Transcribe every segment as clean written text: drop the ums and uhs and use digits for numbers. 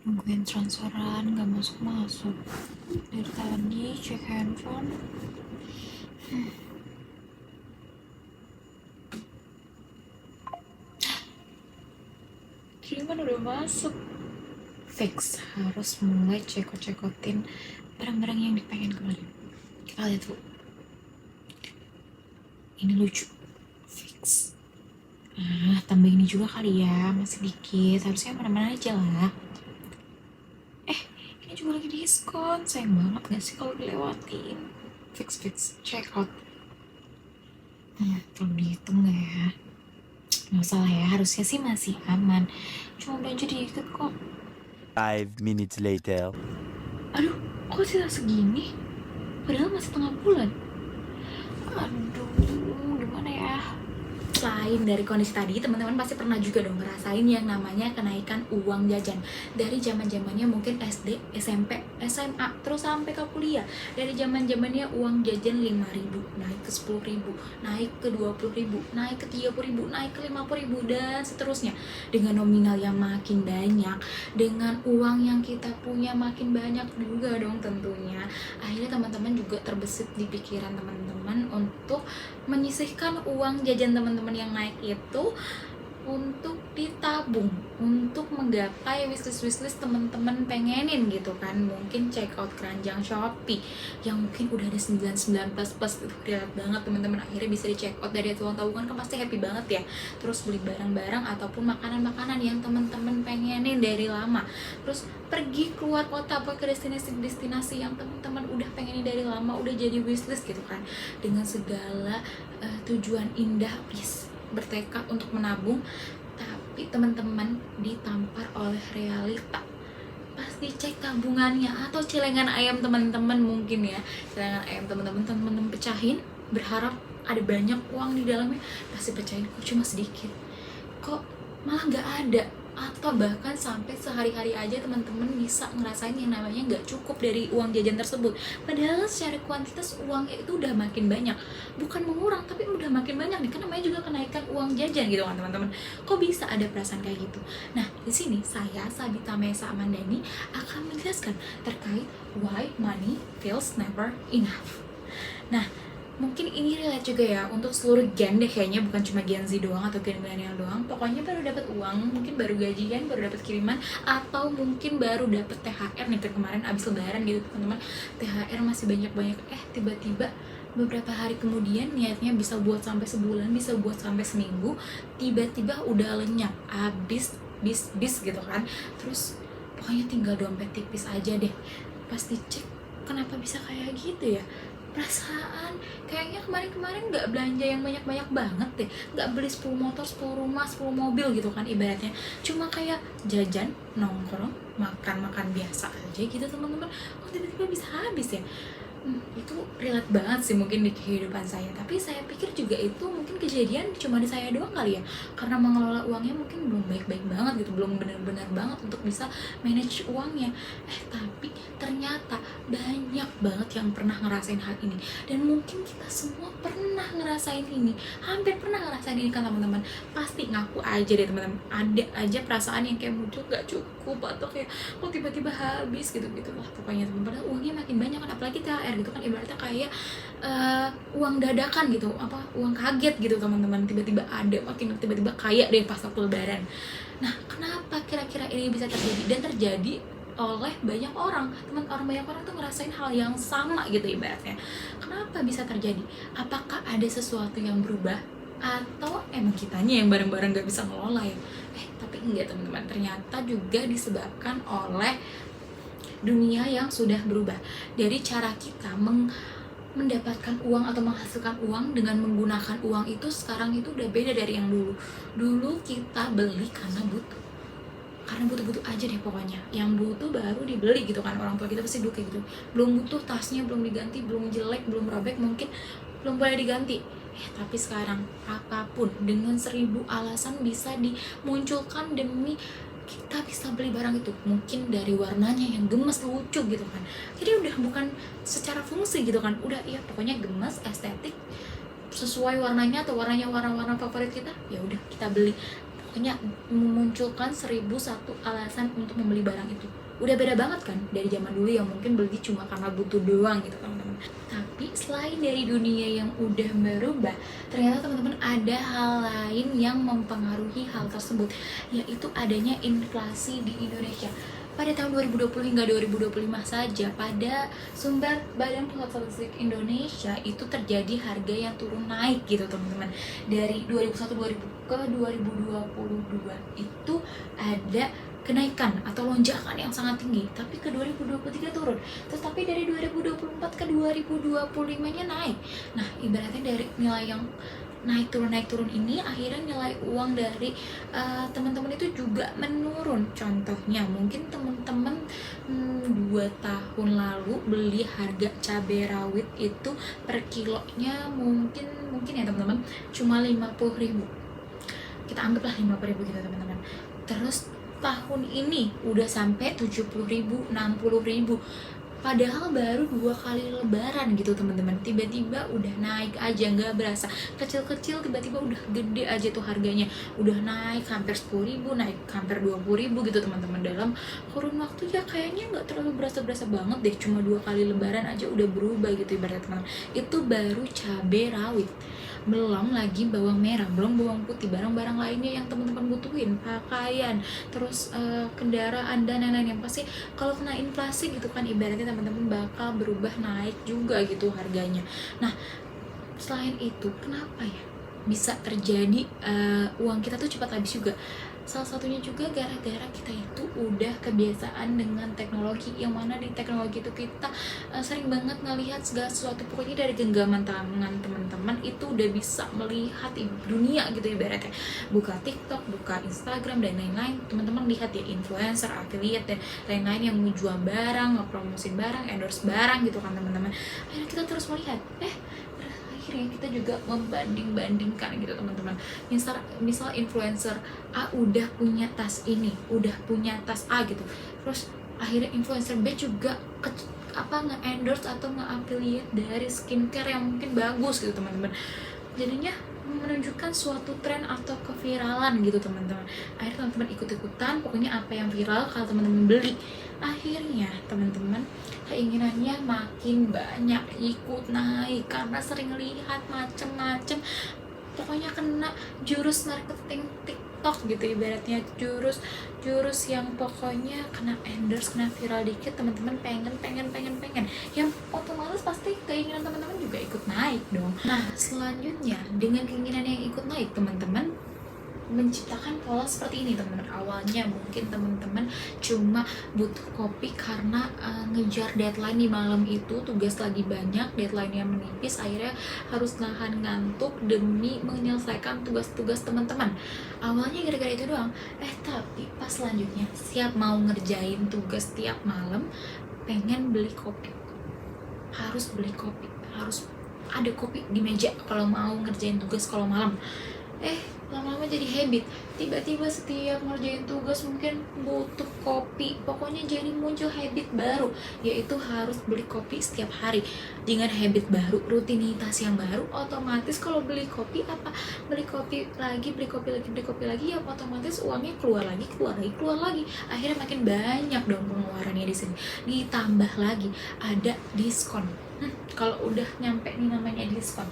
Nungguin transferan gak masuk-masuk. Dari tadi cek handphone. Kiriman udah masuk. Fix, harus mulai cekot-cekotin barang-barang yang dipengen kemarin. Kita lihat dulu. Ini lucu. Fix. Tambah ini juga kali ya, masih dikit. Harusnya mana-mana aja lah. Ini juga lagi diskon. Sayang banget gak sih kalau dilewatin. Fix, check out. Perlu dihitung gak ya? Gak usah lah ya, harusnya sih masih aman. Cuma belanja dikit kok. 5 minutes later. Aduh, kok sisa segini? Padahal masih tengah bulan. Aduh, gimana ya? Selain dari kondisi tadi, teman-teman pasti pernah juga dong ngerasain yang namanya kenaikan uang jajan. Dari zaman-zamannya mungkin SD, SMP, SMA, terus sampai ke kuliah. Dari zaman-zamannya uang jajan 5.000, naik ke 10.000, naik ke 20.000, naik ke 30.000, naik ke 50.000, dan seterusnya. Dengan nominal yang makin banyak, dengan uang yang kita punya makin banyak juga dong tentunya. Akhirnya teman-teman juga terbesit di pikiran teman-teman untuk menyisihkan uang jajan teman-teman yang naik itu untuk ditabung, untuk menggapai wishlist teman-teman pengenin gitu kan. Mungkin check out keranjang Shopee yang mungkin udah ada 99 plus itu relate banget teman-teman, akhirnya bisa di check out dari uang tabungan, kan pasti happy banget ya. Terus beli barang-barang ataupun makanan-makanan yang teman-teman pengenin dari lama, terus pergi keluar kota apa ke destinasi yang teman-teman udah pengenin dari lama, udah jadi wishlist gitu kan, dengan segala tujuan indah, please bertekad untuk menabung. Tapi teman-teman ditampar oleh realita. Pas dicek tabungannya atau celengan ayam teman-teman, mungkin ya celengan ayam teman-teman pecahin, berharap ada banyak uang di dalamnya, pasti pecahin kok cuma sedikit, kok malah nggak ada. Atau bahkan sampai sehari-hari aja teman-teman bisa ngerasain yang namanya nggak cukup dari uang jajan tersebut. Padahal secara kuantitas uangnya itu udah makin banyak, bukan mengurang tapi udah makin banyak nih, kan namanya juga kenaikan uang jajan gitu kan teman-teman. Kok bisa ada perasaan kayak gitu? Nah, di sini saya Sabita Mesa Amandani akan menjelaskan terkait why money feels never enough. Nah, mungkin ini relate juga ya untuk seluruh gen deh kayaknya, bukan cuma Gen Z doang atau gen milenial doang. Pokoknya baru dapat uang, mungkin baru gajian, baru dapat kiriman, atau mungkin baru dapat THR nih, kemarin abis lebaran gitu teman-teman. THR masih banyak-banyak, tiba-tiba beberapa hari kemudian niatnya bisa buat sampai sebulan, bisa buat sampai seminggu, tiba-tiba udah lenyap, abis bis gitu kan. Terus pokoknya tinggal dompet tipis aja deh. Pas dicek, kenapa bisa kayak gitu ya? Perasaan kayaknya kemarin-kemarin nggak belanja yang banyak-banyak banget deh, nggak beli 10 motor, 10 rumah, 10 mobil gitu kan ibaratnya, cuma kayak jajan, nongkrong, makan biasa aja gitu teman-teman. Kok tiba-tiba bisa habis ya? Itu relate banget sih mungkin di kehidupan saya, tapi saya pikir juga itu mungkin kejadian cuma di saya doang kali ya, karena mengelola uangnya mungkin belum baik-baik banget gitu, belum benar-benar banget untuk bisa manage uangnya. Tapi ternyata banyak banget yang pernah ngerasain hal ini, dan mungkin kita semua pernah ngerasain ini, hampir pernah ngerasain ini kan teman-teman. Pasti ngaku aja deh teman-teman, ada aja perasaan yang kayak muncul gak cukup, atau kayak kok tiba-tiba habis gitu-gitu lah pokoknya teman. Padahal uangnya makin banyak kan, apalagi THR gitu kan, ibaratnya kayak uang dadakan gitu, apa uang kaget gitu teman-teman, tiba-tiba ada, makin tiba-tiba kaya deh pas waktu lebaran. Nah, kenapa kira-kira ini bisa terjadi, dan terjadi oleh banyak orang, banyak orang tuh ngerasain hal yang sama gitu ibaratnya. Kenapa bisa terjadi? Apakah ada sesuatu yang berubah, atau emang kitanya yang bareng-bareng gak bisa ngelola ya? Tapi enggak teman-teman, ternyata juga disebabkan oleh dunia yang sudah berubah. Dari cara kita mendapatkan uang atau menghasilkan uang dengan menggunakan uang itu sekarang itu udah beda dari yang dulu. Dulu kita beli karena butuh aja deh pokoknya, yang butuh baru dibeli gitu kan, orang tua kita pasti dulu kayak gitu. Belum butuh, tasnya belum diganti, belum jelek, belum robek, mungkin belum boleh diganti. Tapi sekarang apapun dengan 1000 alasan bisa dimunculkan demi kita bisa beli barang itu. Mungkin dari warnanya yang gemes, lucu gitu kan, jadi udah bukan secara fungsi gitu kan, udah ya pokoknya gemes, estetik, sesuai warnanya atau warna-warna favorit kita, ya udah kita beli. pokoknya memunculkan 1001 alasan untuk membeli barang itu. Udah beda banget kan dari zaman dulu yang mungkin beli cuma karena butuh doang gitu teman-teman. Tapi selain dari dunia yang udah berubah, ternyata teman-teman ada hal lain yang mempengaruhi hal tersebut, yaitu adanya inflasi di Indonesia. Pada tahun 2020 hingga 2025 saja, pada sumber Badan Pusat Statistik Indonesia itu terjadi harga yang turun naik gitu teman-teman. Dari 2001 ke 2022 itu ada kenaikan atau lonjakan yang sangat tinggi, tapi ke 2023 turun. Tapi dari 2024 ke 2025-nya naik. Nah, ibaratnya dari nilai yang naik turun ini akhirnya nilai uang dari teman-teman itu juga menurun. Contohnya mungkin teman-teman 2 tahun lalu beli harga cabai rawit itu per kilonya mungkin ya teman-teman cuma 50.000. Kita anggaplah 50.000 gitu teman-teman. Terus tahun ini udah sampai 70.000, 60.000. Padahal baru 2 kali lebaran gitu teman-teman, tiba-tiba udah naik aja, nggak berasa. Kecil-kecil tiba-tiba udah gede aja tuh harganya, udah naik hampir 10.000, naik hampir 20.000 gitu teman-teman. Dalam kurun waktu ya kayaknya nggak terlalu berasa banget deh, cuma 2 kali lebaran aja udah berubah gitu ibaratnya teman-teman. Itu baru cabai rawit, belum lagi bawang merah, belum bawang putih, barang-barang lainnya yang teman-teman butuhin, pakaian, terus kendaraan dan lain-lain yang pasti kalau kena inflasi gitu kan ibaratnya teman-teman bakal berubah naik juga gitu harganya. Nah, selain itu kenapa ya bisa terjadi uang kita tuh cepat habis juga? Salah satunya juga gara-gara kita itu udah kebiasaan dengan teknologi, yang mana di teknologi itu kita sering banget ngelihat segala sesuatu, pokoknya dari genggaman tangan teman-teman itu udah bisa melihat dunia gitu ibaratnya. Buka TikTok, buka Instagram dan lain-lain, teman-teman lihat ya influencer, affiliate dan lain-lain yang menjual barang, ngepromosin barang, endorse barang gitu kan teman-teman. Akhirnya kita terus melihat, akhirnya kita juga membanding-bandingkan gitu teman-teman. Misal influencer A udah punya tas ini, udah punya tas A gitu, terus akhirnya influencer B juga nge-endorse atau nge-affiliate dari skincare yang mungkin bagus gitu teman-teman. Jadinya menunjukkan suatu tren atau keviralan gitu teman-teman. Akhirnya teman-teman ikut-ikutan, pokoknya apa yang viral kalau teman-teman beli. Akhirnya teman-teman keinginannya makin banyak, ikut naik karena sering lihat macem-macem. Pokoknya kena jurus marketing TikTok gitu ibaratnya, jurus yang pokoknya kena endorse, kena viral dikit, teman-teman pengen yang otomatis pasti keinginan teman-teman juga ikut naik dong. Nah, selanjutnya dengan keinginan yang ikut naik, teman-teman menciptakan pola seperti ini teman-teman. Awalnya mungkin teman-teman cuma butuh kopi karena ngejar deadline di malam itu, tugas lagi banyak, deadline-nya menipis, akhirnya harus nahan ngantuk demi menyelesaikan tugas-tugas teman-teman. Awalnya gara-gara itu doang. Tapi pas selanjutnya siap mau ngerjain tugas tiap malam, pengen beli kopi, harus beli kopi, harus ada kopi di meja kalau mau ngerjain tugas kalau malam. Lama-lama jadi habit, tiba-tiba setiap ngerjain tugas mungkin butuh kopi. Pokoknya jadi muncul habit baru, yaitu harus beli kopi setiap hari. Dengan habit baru, rutinitas yang baru, otomatis kalau beli kopi beli kopi lagi ya otomatis uangnya keluar lagi. Akhirnya makin banyak dong pengeluarannya di sini. Ditambah lagi ada diskon. Kalau udah nyampe nih namanya diskon,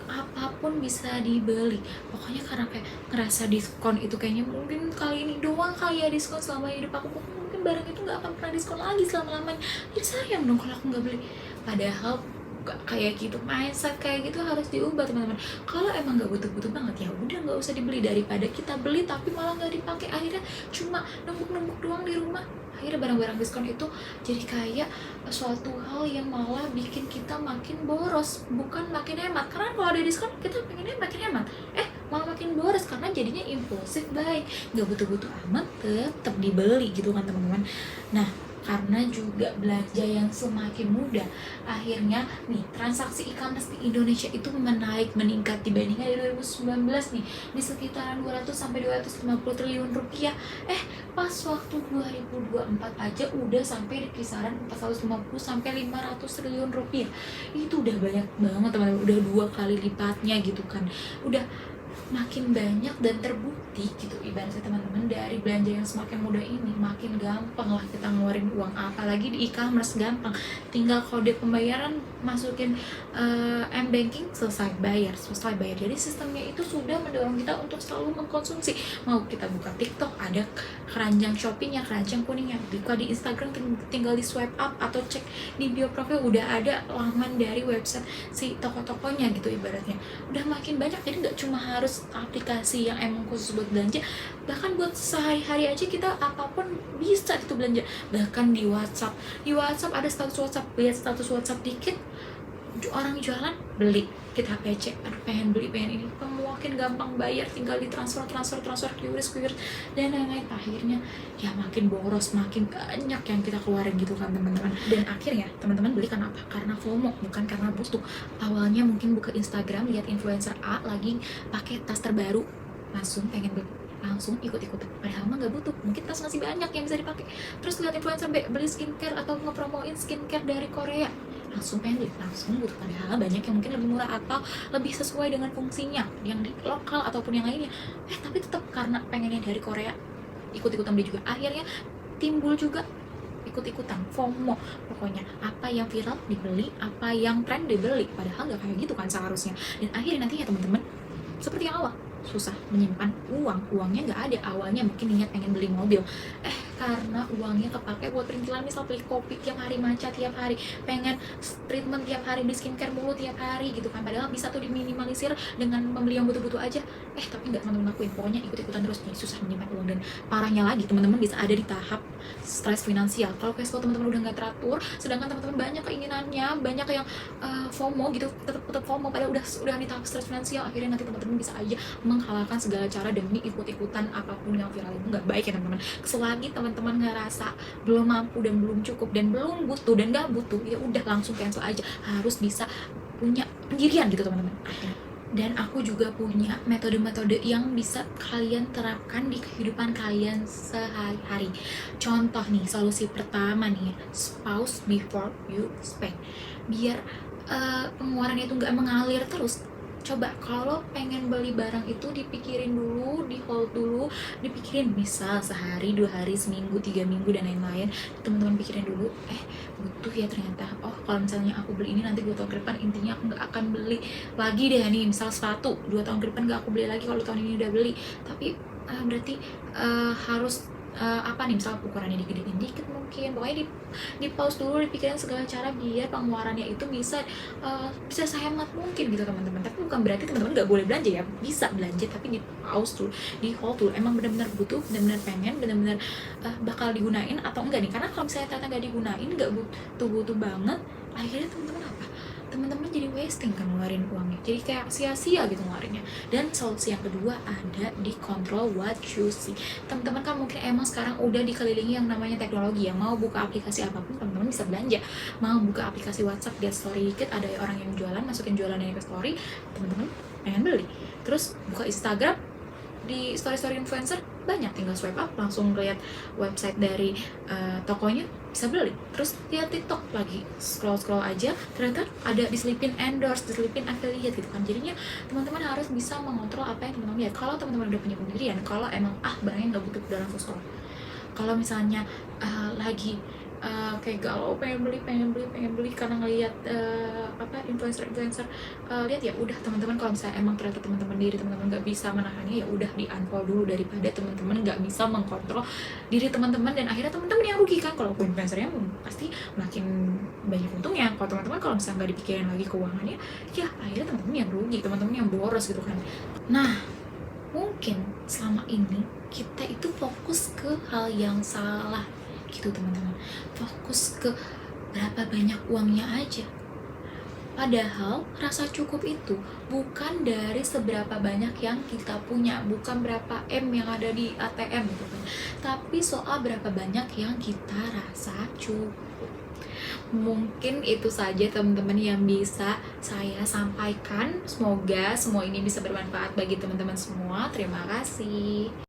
apapun bisa dibeli. Pokoknya karena kayak ngerasa diskon itu kayaknya mungkin kali ini doang kali ya diskon selama hidup aku, mungkin barang itu gak akan pernah diskon lagi selama-lamanya. Jadi sayang dong kalau aku gak beli. Padahal gak kayak gitu, mindset kayak gitu harus diubah teman-teman. Kalau emang gak butuh-butuh banget ya udah gak usah dibeli, daripada kita beli tapi malah gak dipakai, akhirnya cuma numpuk-numpuk doang di rumah. Akhirnya barang-barang diskon itu jadi kayak suatu hal yang malah bikin kita makin boros, bukan makin hemat. Karena kalau ada diskon kita pengennya makin hemat, malah makin boros karena jadinya impulsif buy, nggak butuh-butuh amat tetap dibeli gitu kan teman-teman. Nah, karena juga belanja yang semakin mudah, akhirnya nih transaksi e-commerce di Indonesia itu meningkat dibandingkan dari 2019 nih di sekitaran 200 sampai 250 triliun rupiah. Pas waktu 2024 aja udah sampai di kisaran 450 sampai 500 triliun rupiah. Itu udah banyak banget teman-teman, udah 2 kali lipatnya gitu kan. Udah makin banyak dan terbukti gitu ibaratnya teman-teman, dari belanja yang semakin mudah ini makin gampang lah kita ngeluarin uang, apalagi di e-commerce gampang, tinggal kode pembayaran masukin m-banking, selesai bayar. Jadi sistemnya itu sudah mendorong kita untuk selalu mengkonsumsi. Mau kita buka TikTok ada keranjang Shopee-nya, keranjang kuningnya, buka di Instagram tinggal di swipe up atau cek di bio profil udah ada laman dari website si toko-tokonya gitu ibaratnya. Udah makin banyak, jadi nggak cuma harus aplikasi yang emang khusus buat belanja, bahkan buat sehari-hari aja kita apapun bisa gitu belanja. Bahkan di WhatsApp ada status WhatsApp, lihat status WhatsApp dikit orang jualan beli, kita PC, aduh pengen beli, pengen ini, makin gampang bayar, tinggal di transfer QRIS dan lain-lain. Akhirnya ya makin boros, makin banyak yang kita keluarin gitu kan teman-teman. Dan akhirnya teman-teman beli karena apa? Karena FOMO, bukan karena butuh. Awalnya mungkin buka Instagram lihat influencer A lagi pakai tas terbaru, langsung pengen beli, langsung ikut-ikutan, padahal mah nggak butuh, mungkin tas masih banyak yang bisa dipakai. Terus lihat influencer B beli skincare atau ngepromoin skincare dari Korea, langsung pengen beli, langsung butuh, padahal banyak yang mungkin lebih murah atau lebih sesuai dengan fungsinya yang di lokal ataupun yang lainnya. Tapi tetap karena pengennya dari Korea ikut-ikutan beli juga. Akhirnya timbul juga ikut-ikutan FOMO, pokoknya apa yang viral dibeli, apa yang tren dibeli, padahal nggak kayak gitu kan seharusnya. Dan akhirnya nantinya teman-teman seperti yang awal, susah menyimpan uangnya nggak ada. Awalnya mungkin niat pengen beli mobil, karena uangnya kepake buat perintilan, misal beli kopi tiap hari, matcha tiap hari, pengen treatment tiap hari, beli skincare mulu tiap hari gitu kan, padahal bisa tuh diminimalisir dengan membeli yang butuh-butuh aja. Tapi nggak teman-teman lakuin, pokoknya ikut-ikutan terus, jadi susah menyimpan uang. Dan parahnya lagi teman-teman bisa ada di tahap stres finansial kalau cash flow teman-teman udah nggak teratur, sedangkan teman-teman banyak keinginannya, banyak yang FOMO gitu, tetap FOMO padahal udah di tahap stres finansial. Akhirnya nanti teman-teman bisa aja menghalalkan segala cara demi ikut-ikutan apapun yang viral. Itu nggak baik ya teman-teman. Selagi teman-teman ngerasa belum mampu dan belum cukup dan belum butuh dan nggak butuh, ya udah langsung cancel aja. Harus bisa punya pendirian gitu teman-teman. Dan aku juga punya metode-metode yang bisa kalian terapkan di kehidupan kalian sehari-hari. Contoh nih, solusi pertama nih, pause before you spend, biar pengeluarannya itu nggak mengalir terus. Coba kalau pengen beli barang itu dipikirin dulu, di hold dulu, dipikirin, misal sehari, 2 hari, seminggu, 3 minggu dan lain-lain. Teman-teman pikirin dulu, butuh ya ternyata. Oh kalau misalnya aku beli ini nanti 2 tahun ke depan intinya aku nggak akan beli lagi deh nih, misal sepatu 2 tahun ke depan nggak aku beli lagi kalau tahun ini udah beli. Tapi berarti harus apa nih, misal ukurannya digedein dikit mungkin. Pokoknya di pause dulu, dipikirin segala cara biar pengeluarannya itu bisa sehemat mungkin gitu teman-teman. Tapi bukan berarti teman-teman nggak boleh belanja ya, bisa belanja tapi di pause dulu, di hold dulu. Emang benar-benar butuh, benar-benar pengen, benar-benar bakal digunain atau enggak nih. Karena kalau misalnya ternyata nggak digunain, nggak butuh banget, akhirnya teman-teman apa? Teman-teman jadi wasting kan ngeluarin uangnya, jadi kayak sia-sia gitu ngeluarinnya. Dan solusi yang kedua ada di control what you see. Teman-teman kan mungkin emang sekarang udah dikelilingi yang namanya teknologi ya, mau buka aplikasi apapun teman-teman bisa belanja. Mau buka aplikasi WhatsApp, lihat story dikit ada orang yang jualan, masukin jualannya ke story, teman-teman pengen beli. Terus buka Instagram, di story-story influencer banyak, tinggal swipe up langsung lihat website dari tokonya, bisa beli. Terus lihat TikTok lagi, scroll aja ternyata ada diselipin endorse, diselipin affiliate gitu kan. Jadinya teman-teman harus bisa mengontrol apa yang teman-teman lihat. Kalau teman-teman udah punya pendirian, kalau emang barangnya nggak butuh dalam scroll. Kalau misalnya lagi kayak galau pengen beli karena ngelihat influencer lihat, ya udah teman-teman, kalau misalnya emang ternyata diri teman-teman nggak bisa menahannya, ya udah di unfollow dulu, daripada teman-teman nggak bisa mengkontrol diri teman-teman dan akhirnya teman-teman yang rugi kan. Kalau influencernya pasti makin banyak untungnya. Kalau teman-teman kalau misalnya nggak dipikirin lagi keuangannya, ya akhirnya teman-teman yang rugi, teman-teman yang boros gitu kan. Nah mungkin selama ini kita itu fokus ke hal yang salah gitu teman-teman, fokus ke berapa banyak uangnya aja. Padahal rasa cukup itu bukan dari seberapa banyak yang kita punya, bukan berapa M yang ada di ATM gitu kan, tapi soal berapa banyak yang kita rasa cukup. Mungkin itu saja teman-teman yang bisa saya sampaikan. Semoga semua ini bisa bermanfaat bagi teman-teman semua. Terima kasih.